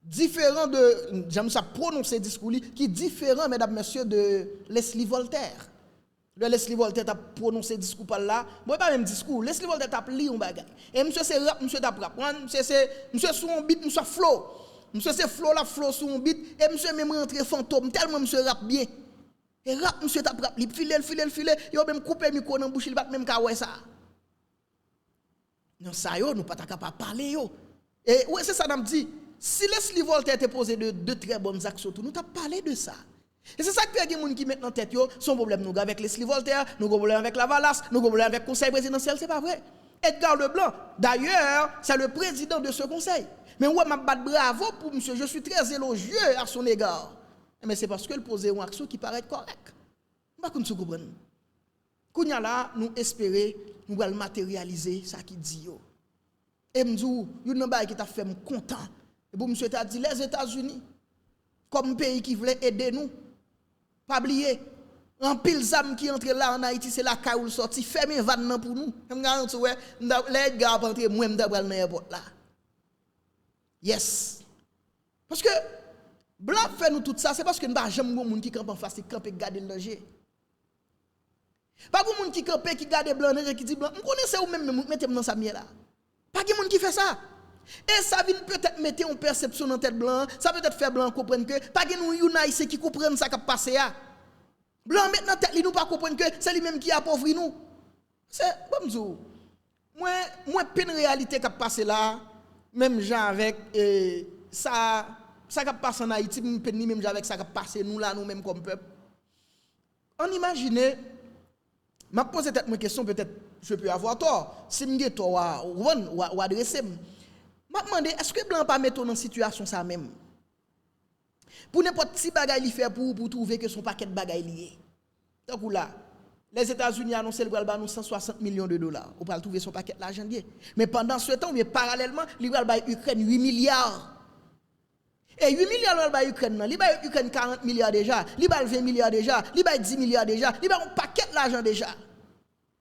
différent de, j'aime ça prononcer le discours qui est différent, mesdames, messieurs, de Leslie Voltaire. Le Leslie Voltaire a prononcé le discours par là, moi pas même discours, Leslie Voltaire a lu un bagage. Et monsieur c'est rap, monsieur t'a rap, monsieur sur un beat, monsieur flow. Monsieur c'est flow la flow sur un beat et monsieur même rentré fantôme tellement monsieur rap bien. Et rap monsieur t'a rap, il file, yo même couper micro dans bouche, il pas même ka ouais ça. Non, ça yo, nous pas capable parler yo. Et ouais, c'est ça nous dit. Si Leslie Voltaire te posé de très bonnes actions, nous t'a parlé de ça. Et c'est ça que les gens qui mettent dans tête yo, son problème nous avec Leslie Voltaire, nous problème avec la Valace, nous problème avec le conseil présidentiel, c'est pas vrai. Edgar Leblanc, d'ailleurs, c'est le président de ce conseil. Mais ouais, m'a bat bravo pour monsieur, je suis très élogieux à son égard. Mais c'est parce qu'il posait une action qui paraît correcte. Pas qu'on se comprenne. Kounya là, nous espérer nous allons matérialiser ça qui dit yo. Et m'dou, yon nan bay qui t'a fait content. Et pour monsieur t'a dit les États-Unis comme pays qui voulait aider nous. Pas oublier en pile zam qui entre là en Haïti c'est la caoule sorti fermer vanne pour nous. Me garantis ouais, les gars rentrer moi m'dabral dans l'aéroport là. Yes. Parce que blanc fait nous tout ça, c'est parce que nous pas jamais moun qui campe en face, camper garder le danger. Pas de monde qui campe qui garde blanc qui dit blanc, on connaissez ou même mettez dans sa miel là. Pas de monde qui fait ça. Et ça vient peut-être mettre une perception dans tête blanc, ça peut être faire blanc comprendre que pas de nous haïtiens qui comprennent ça qui passé là. Blanc maintenant tête li nous pas comprendre que c'est lui même qui appauvrit nous. C'est comme ça. Moi peine réalité qui passé là, même gens avec ça qui passe en Haïti, même gens avec ça qui passé nous là nous même comme peuple. On imagine, m'a posé peut-être une question, peut-être je peux avoir tort. Si je tort ou adresser, m'a demandé est-ce que blanc pas mettre dans situation ça même? Pour n'importe qui bagay li fait pour trouver que son paquet de bagay lié. Donc là, les États-Unis annoncent le bal nous 160 millions de dollars. On va trouver son paquet l'argent lié. Mais pendant ce temps, mais parallèlement, il va ba Ukraine 8 milliards. Et 8 milliards va ba Ukraine, il va Ukraine 40 milliards déjà, il va 20 milliards déjà, il va 10 milliards déjà, il va un paquet l'argent déjà.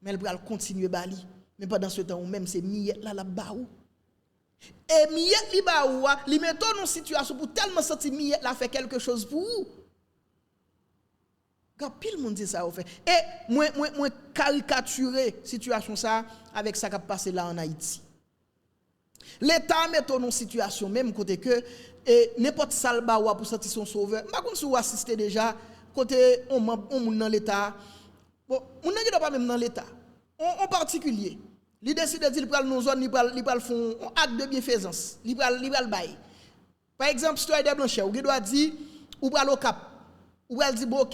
Mais elle va continuer bali. Mais pendant ce temps, même c'est millet là la baou. Et millet li baou, li metto dans situation pour tellement sentir millet là fait quelque chose pour vous. Quand pile monde dit ça au fait. Et moi caricaturer situation ça avec ça qui passé là en Haïti. L'État met dans situation même côté que n'importe salba ou pour sortir son sauveur. Pas comme si vous assistez déjà côté on dans l'État. Bon, on n'a pas même dans l'État. En particulier, il décide de dire qu'il nos zones, il va font un acte de bienfaisance. Il va bailler. Par exemple, si tu as des blanchers, ou doit dire ou va au cap. Ou va dire bon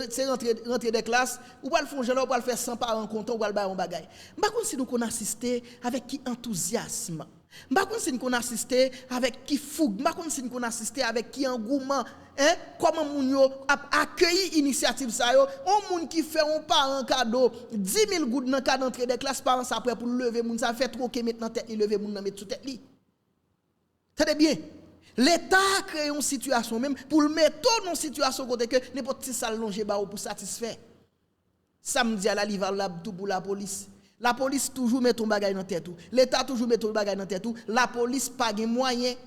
c'est rentrer des classes, ou va le font genre ou va le faire 100 parents contents, ou va le bailler un bagay. Pas comme si nous qu'on assisté avec qui enthousiasme. Pas comme si nous qu'on assisté avec qui fougue, pas comme si nous qu'on assisté avec qui engouement. Hein? Comment moun yo a accueilli initiative ça yo, on moun qui fait un parent cadeau 10 000 gouttes dans cadre d'entrée des classes parents ça après pour lever moun ça fait trop que maintenant tête li lever moun nan mettre sous tête li. Tenez bien. L'État a créé une situation même pour le mettre dans une situation côté que n'importe qui ça longer ba pour satisfaire. Samedi à la livre la tout pour la police. La police toujours met ton bagage dans tête tout. L'État toujours met ton bagage dans tête tout. La police pas de moyens.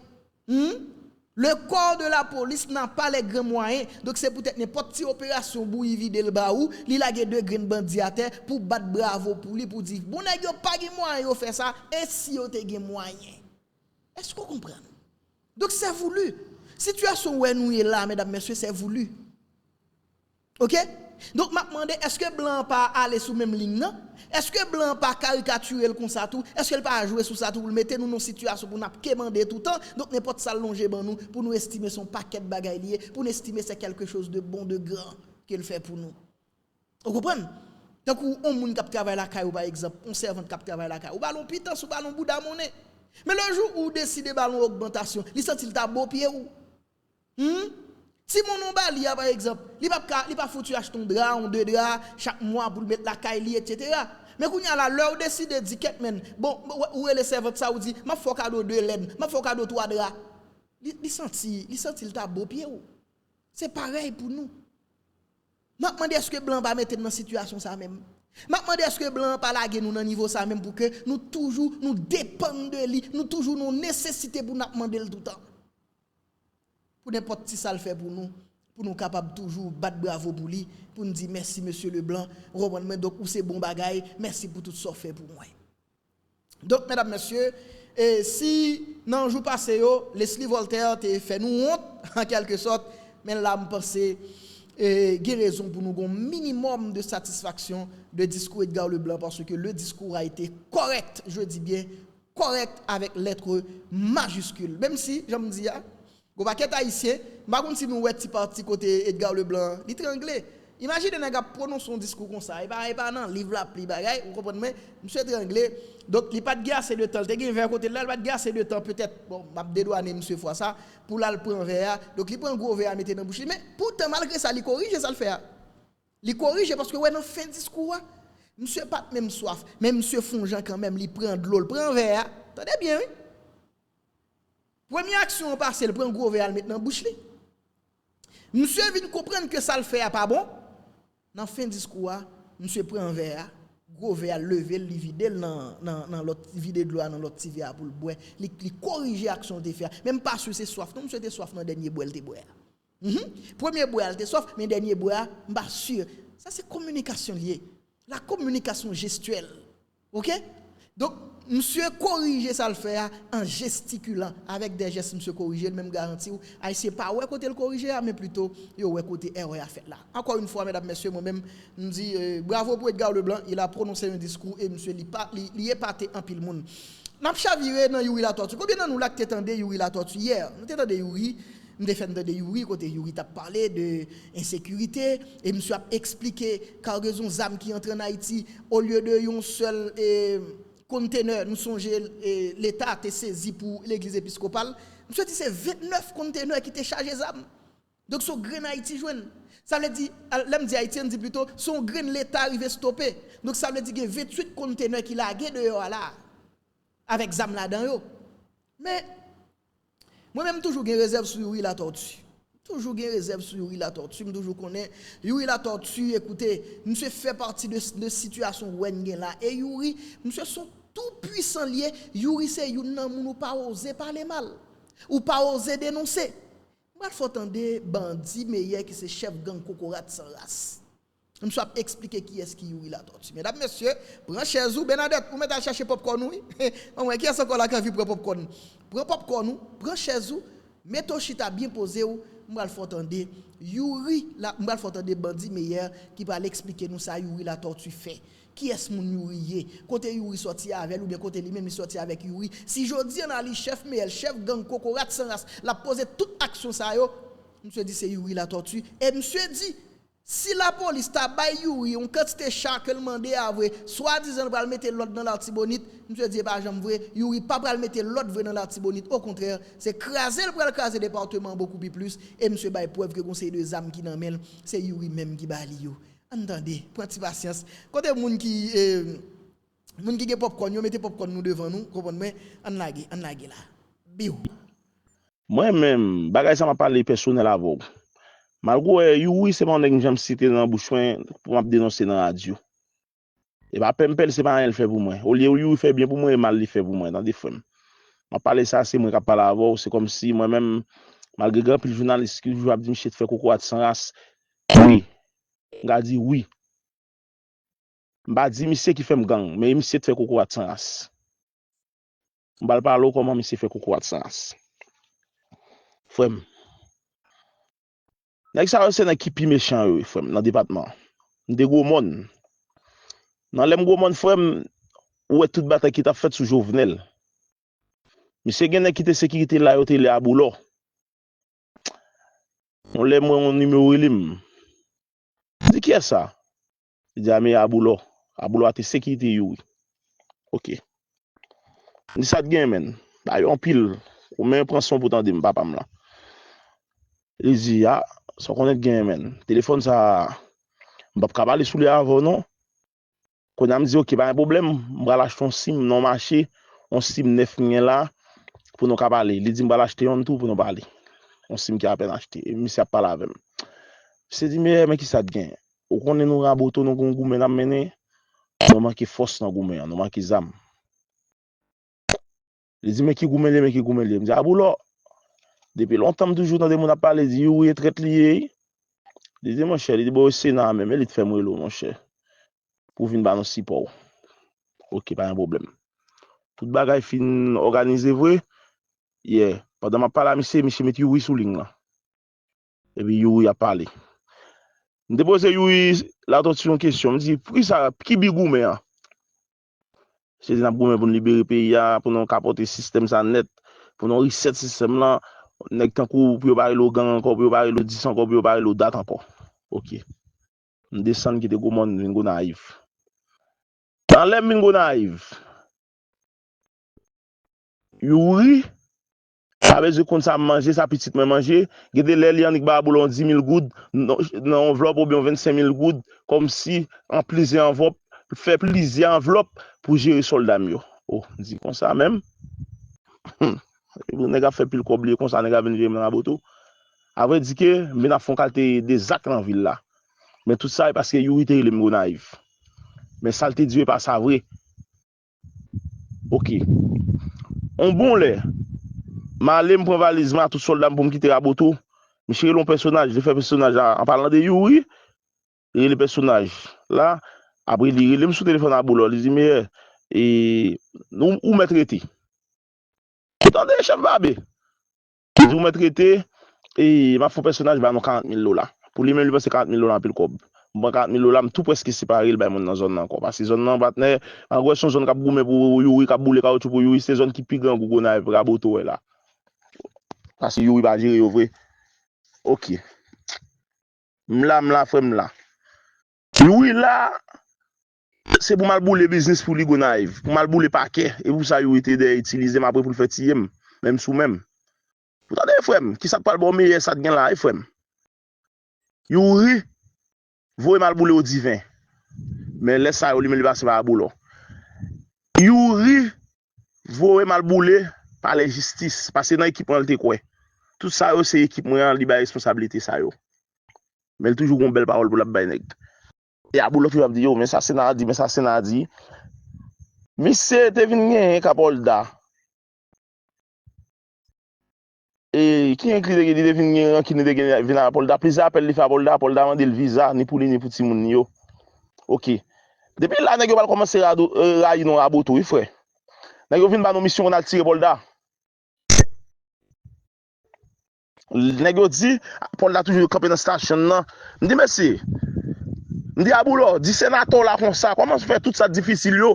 Le corps de la police n'a pas les grands moyens. Donc c'est peut-être n'importe petite opération pour y vider le baou, li la deux grains bandits à terre pour battre bravo pour lui pour dire bon nèg yo pas de moyens yo faire ça et si yo te gen moyens. Est-ce que vous comprenez? Donc c'est voulu. Situation où nous est là mesdames messieurs, c'est voulu. OK? Donc m'a demandé est-ce que blanc pas aller sous même ligne non? Est-ce que blanc pas caricaturer le comme ça tout? Est-ce qu'elle pas jouer sous ça tout pour mettre nous dans situation pour n'a quémander tout le temps? Donc n'importe ça longer ban nous pour nous estimer son paquet de bagaille lié, pour nous estimer c'est quelque chose de bon de grand qu'elle fait pour nous. Vous comprenez? Donc on moun qui travaille la caille par exemple, on servant qui travaille la caille, ou ballon pitance ou ballon bouda monnaie. Mais le jour où décide ballon augmentation, il sent il ta beau pied ou? Si mon nom bali par exemple, il pas foutu acheter un drap, un deux draps chaque mois pour mettre la caille etc. Mais quand il y a l'heure décide de dire men bon où est le serveur ça ou dit m'a faut cadeau deux laine, m'a faut cadeau trois draps. Il senti il ta beau pied ou? C'est pareil pour nous. M'a demandé est-ce que blanc va mettre dans situation ça même? M'a demandé est-ce que blanc pas laguer nous dans niveau ça même pour que nous toujours nous dépendons de lui, nous toujours nous nécessiter pour nous demander tout le temps. Pour n'importe qui ça le fait pour nous capables toujours battre bravo pour lui, pour nous dire merci monsieur Leblanc, donc ou c'est bon bagaille, merci pour tout ce que fait pour moi. Donc mesdames messieurs, si dans jour passé Leslie Voltaire t'a fait nous honte en quelque sorte, mais là me penser raison pour nous un minimum de satisfaction de discours Edgar Leblanc parce que le discours a été correct, je dis bien correct avec lettre majuscule, même si je me dis go paquet haïtien, pas comme si nous ouais petit parti côté Edgar Leblanc, il trianglé. Imaginez un gars prononce son discours comme ça, il pas dans livre la pli bagaille, vous comprenez mais monsieur trianglé. Donc il pas de guerre c'est de temps, tu gen vers côté là, il pas de guerre c'est de temps peut-être bon, m'a dédouaner monsieur fois ça pour là le prendre verre. Donc il prend gros verre mettre dans bouche, mais pourtant malgré ça il corrige ça le fait. Il corrige parce que ouais dans fin discours, monsieur pas même soif, même monsieur Fonjean quand même, il prend de l'eau, il prend verre. Attendez bien oui. Première action passée, il prend gros verre mettre dans bouche li. Monsieur vient comprendre que ça le fait pas bon. Dans fin discours, monsieur prend un verre, gros verre lever, le vider dans l'autre vider de l'eau dans l'autre petit verre pour le boire, il corriger action de faire. Même pas sûr c'est soif, non monsieur était soif dans dernier boire, il boire. Premier boire, il était soif, mais dernier boire, pas sûr. Ça c'est communication liée. La communication gestuelle. OK? Donc monsieur corriger ça le faire en gesticulant avec des gestes monsieur corriger même garantie ou c'est pas ouais côté le corriger mais plutôt yo ouais côté erreur a fait là. Encore une fois mesdames messieurs moi-même nous dit bravo pour Edgar Leblanc, il a prononcé un discours et monsieur il épaté en pile monde. N'a chaviré dans Yuri la tortue. Combien nous là que t'entendais Yuri la tortue hier? Nous t'entendais Yuri m'te fait de Yuri côté Yuri t'a parlé de insécurité et monsieur a expliqué cargaison d'armes qui entre en Haïti au lieu de un seul conteneur nous songeons l'état a été saisi pour l'église épiscopale monsieur dit c'est 29 conteneurs qui étaient chargés d'armes donc son grain Haïti joine ça veut dire l'aime dit Haïti on dit plutôt son grain l'état arrivé stopper donc ça veut dire que 28 conteneurs qui lagué dehors là avec zam là-dedans yo mais moi-même toujours une réserve sur Yuri la tortue. Toujours une réserve sur Yuri la tortue. Je toujours connais Yuri la tortue. Écoutez, monsieur fait partie de situation où là. Et Yuri, monsieur sont tout puissants liés. Yuri c'est une nan moun ou pas oser parler mal. Ou pas oser dénoncer. Moi, il faut attendre bandit meilleur qui c'est chef gang cocorat sans race. Je me expliquer qui est-ce qui Yuri la tortue. Mesdames, messieurs, branchez vous, Bernadette, vous mettez à chercher popcorn, oui? Qui est-ce encore là qui a vu pour popcorn? Prends popcorn, branchez vous, mettez chita bien posé, vous va le faire entendre. Yuri, va le faire entendre bandit meilleur qui va l'expliquer nous ça, Yuri la tortue fait. Qui est-ce mon Yuri? Côté Yuri sorti avec ou bien côté lui-même sorti avec Yuri. Si je dis on a le chef mais le chef gang cocorat sans race, la poser toute action ça yo. Monsieur dit c'est Yuri la tortue et monsieur dit si la police t'a baillé Yuri, on quantité chaque le mandé à vrai, soit disant va le mettre l'autre dans l'artibonite, monsieur dit pas jamais vrai, Yuri pas va le mettre l'autre vrai dans l'artibonite, au contraire, c'est craser le craser département beaucoup plus et monsieur bail preuve que conseil de âmes qui nan mel, c'est Yuri même qui baille yo. Entendez, prenez patience. Côté moun qui gen popcorn, yo mettez popcorn nous devant nous, comprenez on lagué là. Bio. Moi même, bagay ça m'a parlé personnel avant. Malgré Yuri c'est mon nèg j'aime citer dans bouchon pour m'a dénoncer dans radio. Et bah pempel c'est pas elle fait pour moi. Au lieu Yuri fait bien pour moi et mal il fait pour moi dans des fois. M'a parlé ça c'est moi qui parler avant, c'est comme si moi même malgré grand pile journaliste qui joue a dit monsieur fait coco sans race. Oui. M'a dit oui. M'a dit monsieur qui fait me gang, mais monsieur fait coco sans race. M'a parler comment monsieur fait coco sans race. Frère. Nèg ça c'est un qui méchant eux frère dans département. Des gros monde. Dans les gros monde frère ouais toute bataille qui t'a fait sous Jovenel. Monsieur gen qui te sécurité là yo te là à boulot. On l'aime mon numéro lim. Dis qui est ça? Il dit mais à boulot a te sécurité yo. OK. Dis ça de gen men. Ba yo en pile ou même prend son pour tande papa là. Il dit ah ça connaît gen men. Téléphone ça m'pa ka parler sous les avant non. Quand on me dit OK pas un problème, m'va l'acheter un SIM non marché, un SIM neuf là pour nous parler. Il dit m'va l'acheter un tout pour nous parler. Un SIM qui a à peine acheté et monsieur a parlé avec moi. Je dit mais qui ça gagne? Ou connaît nous raboto nous gon goumé n'a mené. Nous manque force dans goumé, nous manque zam. Il dit mais qui goumé mais qui goumé me dit ah boulot. Depuis longtemps toujours dans des monde a parler dit oui est très lié. Il dit mon cher, il dit bon c'est non même il te fait moi mon cher. Pour venir ba non support. OK, pas un problème. Tout bagay fin organisé vrai. Yeah, pendant ma parle monsieur met Yuri sous ligne là. Et puis Yuri a parlé. Me dépose Yuri la torture question, me dit pour ça qui bigoume hein. C'est n'a goumé pour libérer pays pour nous capoter système ça net, pour nous reset système là, nèg tant pour parler le gang encore, pour parler le 10 encore, pour parler le date encore. OK. On descend qui de gros monde mingo naïf. Dans les mingo naïf. Yuri avec je compte ça manger ça petite mais manger gade les li anik ba boulon 10 000 gouttes dans enveloppe ou bien 25 000 gouttes comme si en plaisir enveloppe fait plaisir enveloppe pour gérer soldat mio. Oh, dit comme ça même. Vous nèg a fait pile coblier comme ça nèg a venir dans la boto. Après dit que mais n'a font qualité des actes dans ville là. Mais tout ça est parce que Yuri était le naïf. Mais ça te dit pas ça vrai. OK. On bon lait. Malé me prend valise ma tout soldat pour me quitter Raboto. Monsieur long personnage, je fais personnage en parlant de Yuri, et le personnage là après il me sous téléphone à boulot, il dit mais et nous où me traiter. Attendez chef babé. Il dit où me traiter et m'a font personnage ba non 40 000 $. Pour lui même lui passer 40 000 $ pile cob. Bon 40 000 $ tout presque séparé le ba mon dans zone encore parce que zone nan partenaire en gros son zone cap goumé pour Yuri cap boule pour Yuri c'est zone qui plus grand Gogonay Raboto là. Parce que Yuri va gérer vrai. OK. M'la frère m'la. Oui là, c'est pour mal bouler business pour Ligo naïf, pour mal bouler paquet et pour ça yo été utiliser après pour le faire tirer même sous même. Vous attendez frère, qui ça parle bon meilleur ça gen là frère. Yo ri voye mal bouler au divin. Mais laisse ça lui me passer par boulot. Yo ri voye mal bouler par la justice parce que dans équipe on le quoi. Tout ça c'est équipe moi li ba responsabilité ça yo. Mais il toujours une belle parole pour la bay nèg. Et à boulot tu dit yo mais ça c'est n'a dit mais ça c'est n'a dit. Monsieur te vinn gen Kapolda. Et qui écrit de dit vinn gen qui ne de gen vinn à Kapolda, plus appel li fait Kapolda, Kapolda mande le visa ni pour li ni pour ti moun yo. OK. Depuis là nèg yo va commencer à railler non raboto, oui frère. Nèg yo vinn ba nos mission on a tiré Kapolda. Nèg yo dit Kapolda toujours campé dans station nan. M'di merci. M'di Aboulo, dit sénateur là comme ça, comment se fait tout ça difficile yo?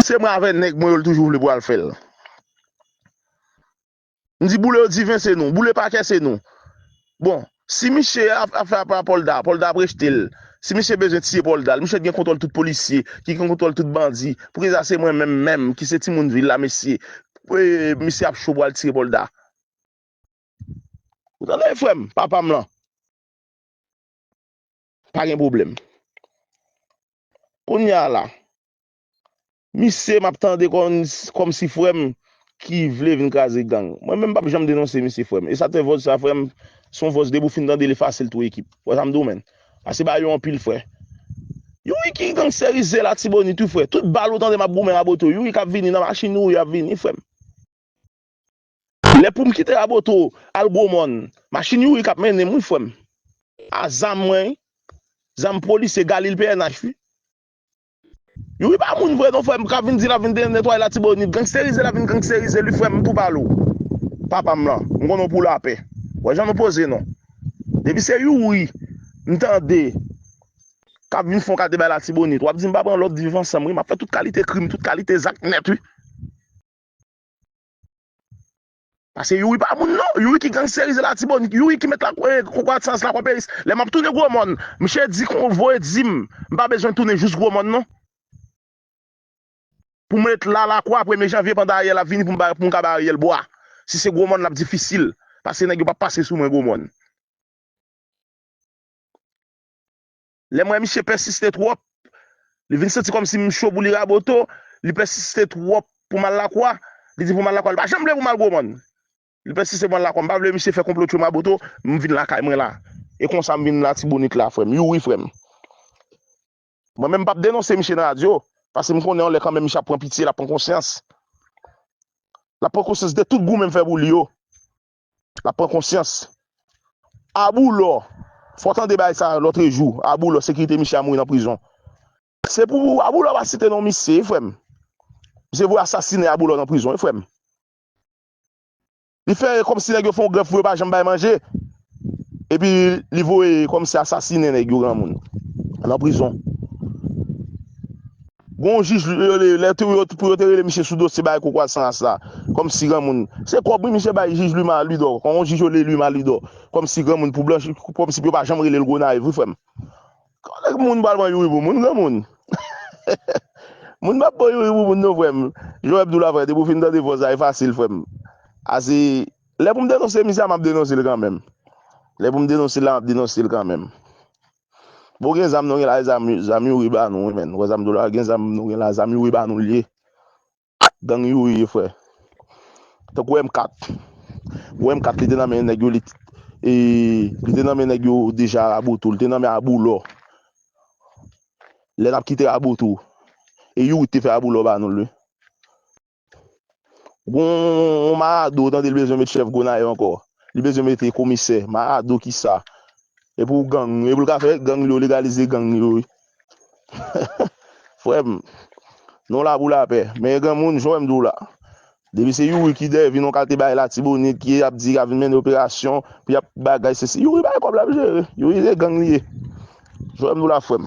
C'est moi avec nèg moi toujours le boire le faire. M'di boule divin c'est nous, boule paquet c'est nous. Bon, si Michel a fait par Polda brechetel. Si Michel besoin de tirer Polda, Michel gen contrôle tout policier, qui contrôle tout bandit. Pour que ça c'est moi même qui c'est Timoun ville là monsieur. Monsieur a chaud pour le tirer Polda. Vous entendez frère, papa m'lan. Pas de problème. On y a là. Monsieur m'attendait comme si frère qui voulait venir caser gang. Moi même pas jamais dénoncer monsieur frère. Et ça te vote ça frère son vote debout fin dans délai facile tout équipe. Pour ça me domaine. Parce que ba yo en pile frère. Yo qui gangsterisé la Tiboni tout frère. Tout balle autant de ma boumé à boto. Yo qui a vini dans machine ou y a vini frère. Les pour me quitter à boto al Gomon. Machine yo qui a mené mon frère. A zam zam police Galil PNH. Yo pas moun vrai non frère ka vinn di la vinn nettoyer la Tiboni gangsteriser la vinn gangsteriser lui frère pour parler. Papa m'la, on pour la paix. Ouais j'en poser non. Depuis c'est yo oui, m'tendez. Ka vinn font ka débat la Tiboni, toi dit m'pa prendre l'autre vivant ensemble, m'a fait toute qualité crime, toute qualité acte net oui. Parce que yo pas moun non, yo qui gangsteriser la Tiboni, yo qui met la croissance la Paris. Les m'a tourner gros monde. Monsieur dit qu'on voit dim, m'pa besoin tourner juste gros monde non. Pour mettre là la quoi 1er janvier pendant Ariel la vini pour m'ka Ariel bois. Si c'est gros monde la difficile parce que nèg pas passer sous moi gros monde. Les moi monsieur persiste trop. Il vient sentir comme si m'chaud pour li raboto, il persiste trop pour mal la quoi. Il dit pour mal la quoi, pas jamais pour mal gros monde. Il persiste pour mal la quoi, pas vle monsieur fait complot sur ma boto, m'vinn la caille moi là. Et comme ça m'vinn la Tibonite là frère. Oui frère. Moi même pas dénoncer monsieur dans radio. Parce que je connais on quand même Michel prend pitié, la prend conscience. La prend conscience de tout goût même fait pour lui. La prend conscience. Aboulo, faut entendre ça l'autre jour. Aboulo, sécurité Michel mourir en prison. C'est pour Aboulo va citer non monsieur frère. C'est vous assassiner Aboulo en prison frère. Il fait comme si les gens font grève pour pas jamais manger. Et puis il voit comme si assassiner les gens en prison. Bon juge les pour retirer monsieur sous dossier ba quoi sans ça comme si grand monde c'est quoi monsieur ba juge lui mal lui do quand on juge lui mal lui do comme si grand monde pour blanchir comme si pas jamais le grenade vous frère quand les monde balman yo pour monde grand monde monde pas pour yo pour non frère Joël Abdoula frère de pour fin dans des voix facile frère assez les pour me dénoncer monsieur m'a dénoncer quand même les pour me dénoncer là m'a dénoncer quand même. Bon gen zam nou gen la zam yu riba nou men. Wa zam do la gen zam nou gen la zam yu riba nou lié. Gang yu yi frère. Tok M4. M4 li te nan men nèg yo li te nan men nèg yo déjà Aboutou, li te nan men Aboulo. Le nap kite Aboutou. Et yu te fait Aboulo ba nou lui. Bon Marado dans le besoin mettre chef Gonaï encore. Il besoin mettre commissaire Marado qui ça. Et pour gang, et pour le faire gang légaliser gang yo. Frère, non la pour la paix, mais grand monde j'aime dou là. Depuis c'est you qui dev non qualité bail la Tibonite qui a dit a mener opération, puis a bagay c'est you bail comme la gérer. You gang lié. J'aime dou la frère.